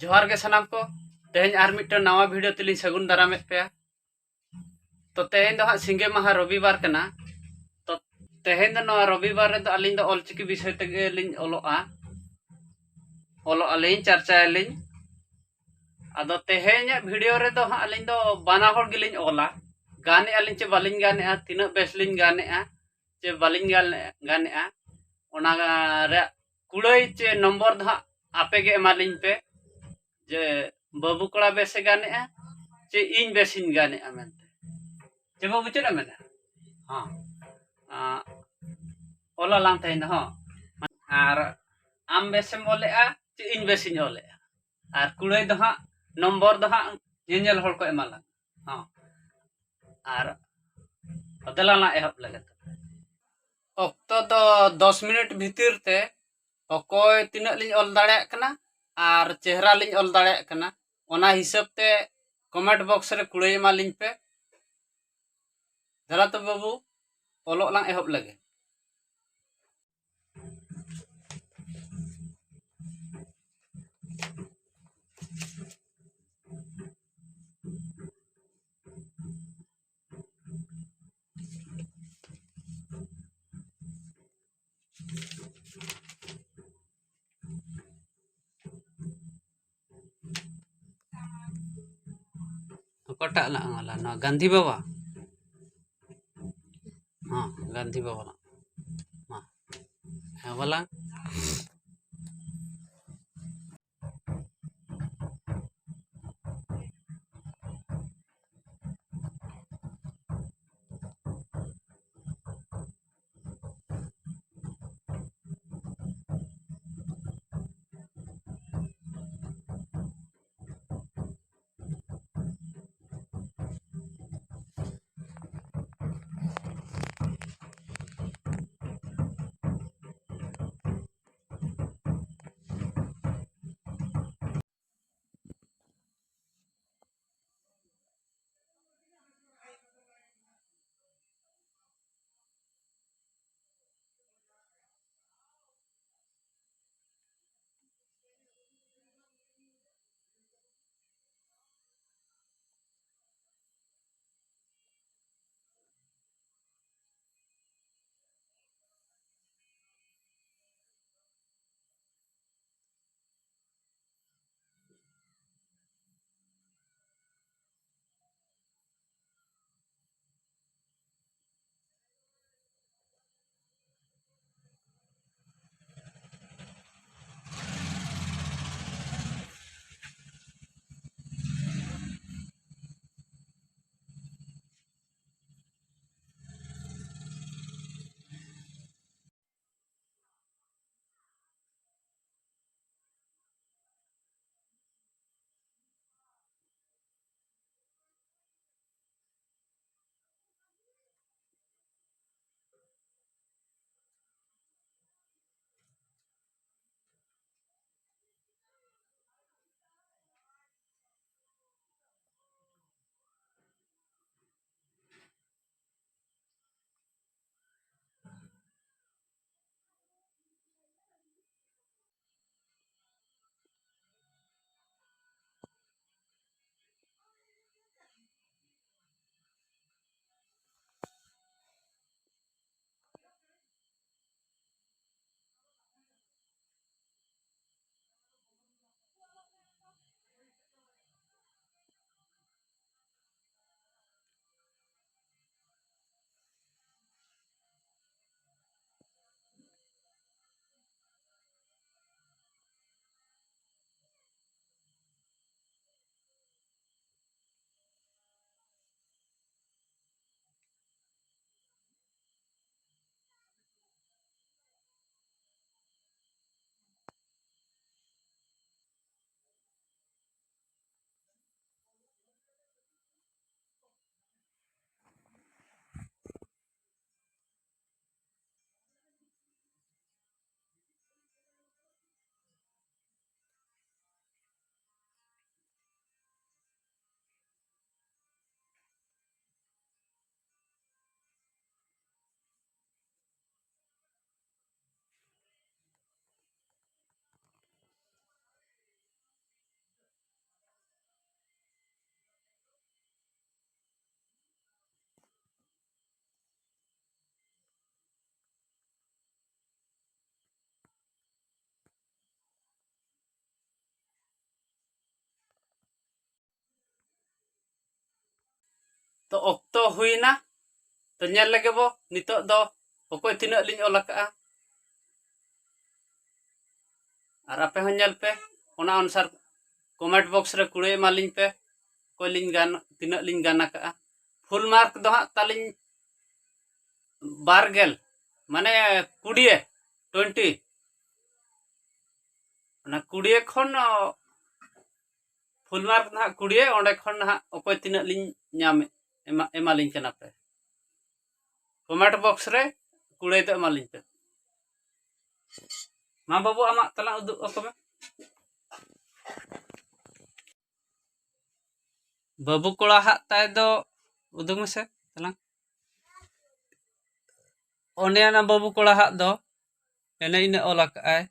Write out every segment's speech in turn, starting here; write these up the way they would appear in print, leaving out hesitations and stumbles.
जोहार के सनाम को तेहन आर मिट्टन नवा वीडियो तेलिंग सगुन दारामेद पे तो तेहन दो हाँ सिंगे महा रविवार कना तो तेहन दो नवा रविवार रे दो अलिंग दो ऑलचिकी विषय तेगे लिंग ओलो अलिंग चर्चा लिंग अदो तेहन वीडियो रे दो हाँ अलिंग दो बाना होड़ गिलिंग ओला गाने अलिंग चे बालिंग गाने आ तीना बेस लिंग गाने आ चे बालिंग गाने आ ओना रे कुड़ाई चे नंबर दो आपे के एमालिंग पे जे बाबू कड़ा बेसे गाने आ चे इन बेसिन गाने आ मेनते चे बाबू चेना मेना हाँ ओला लांग तेहन हाँ आर आम बेसेम बोले आ चे इन बेसिन ओले आर कुड़ाई दो हाँ नंबर दो हाँ जेल हड़ को एमाला हाँ आर अदला ना एहब लगे अक्तो तो 10 मिनट भीतर ते अकोय तिना लिंग ऑल दाड़े कना आर चेहरा लिंग ऑल दाड़े कना ओना हिसाब ते कमेंट बॉक्स रे कुड़ाई मा लिंग पे धरा तो बाबू ओलो लांग एहब लगे कोटा ला ना गांधी बाबा हाँ गांधी बाबा ला हाँ हाँ वाला तो ऑक्तो हुईना तो ñel lege bo नितो दो ओकोय तिना लिñ ओल का और आपे हन ñel पे ओना अनुसार कमेंट बॉक्स रे कुड़े मा लिñ पे कोय लिñ गान तिना लिñ गाना का फुल मार्क दो हा तालिñ 12 माने 20 20 ओना 20 खन फुल मार्क ना 20 ओंडे खन ना ओकोय तिना लिñ ñam एमा लिñ कना पे कमेंट बॉक्स रे कुड़े तो एमा लिñ पे मा बाबू आमा तला उदु ओकमे बाबू कोड़ा हा ताय दो उदु मसे तला ओने ना बाबू कोड़ा हा दो एने इने ओला का आय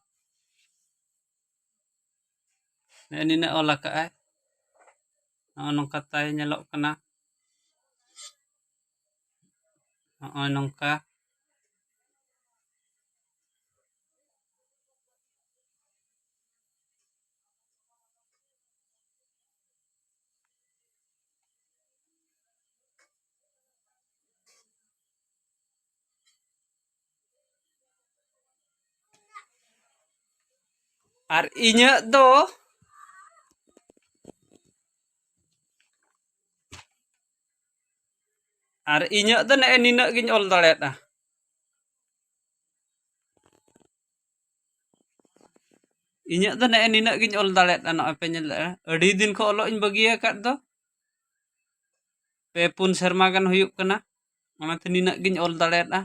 एने इने ओला का आय नोंका ताय ñelok kana नोंका और इña दो और इña दो ने निना गिñ ओल दाड़ेता इña दो ने निना गिñ ओल दाड़ेता न पे ñel अड़ी दिन को ओलो इन बगिया काट दो पे पुन शर्मा गान हुयुक कना ओनाते निना गिñ ओल दाड़ेता